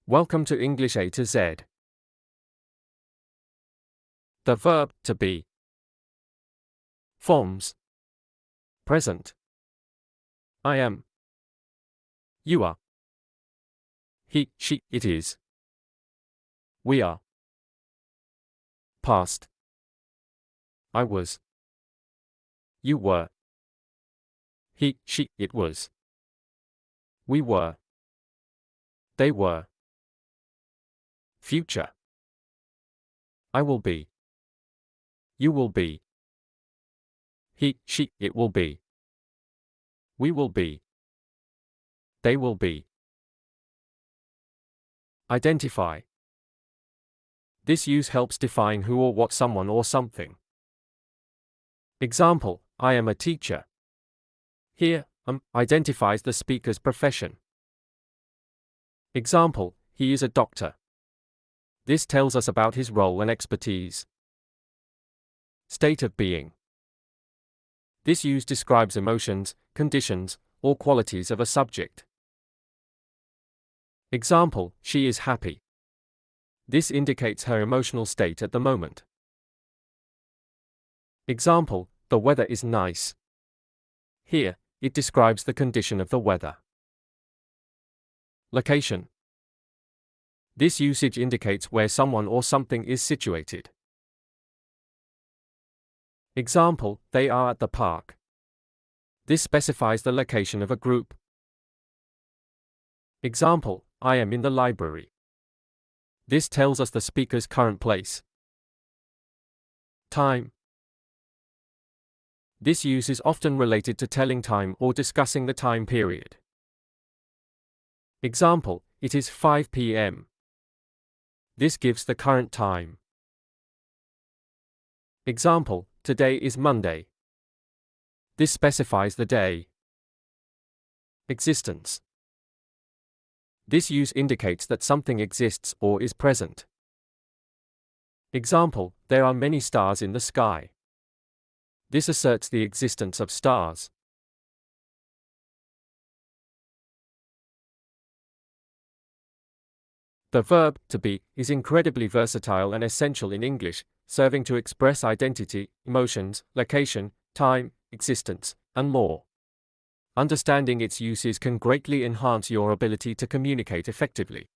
Welcome to English A to Z. The verb to be. Forms: present. I am. You are. He, she, it is. We are. Past. I was. You were. He, she, it was. We were. They were. Future. I will be. You will be. He, she, it will be. We will be. They will be. Identify. This use helps define who or what someone or something. Example: I am a teacher. Here, identifies the speaker's profession. Example: he is a doctor. This tells us about his role and expertise. State of being. This use describes emotions, conditions, or qualities of a subject. Example: she is happy. This indicates her emotional state at the moment. Example: the weather is nice. Here, it describes the condition of the weather. Location. This usage indicates where someone or something is situated. Example: they are at the park. This specifies the location of a group. Example: I am in the library. This tells us the speaker's current place. Time. This use is often related to telling time or discussing the time period. Example: it is 5 p.m. This gives the current time. Example: today is Monday. This specifies the day. Existence. This use indicates that something exists or is present. Example: there are many stars in the sky. This asserts the existence of stars. The verb to be is incredibly versatile and essential in English, serving to express identity, emotions, location, time, existence, and more. Understanding its uses can greatly enhance your ability to communicate effectively.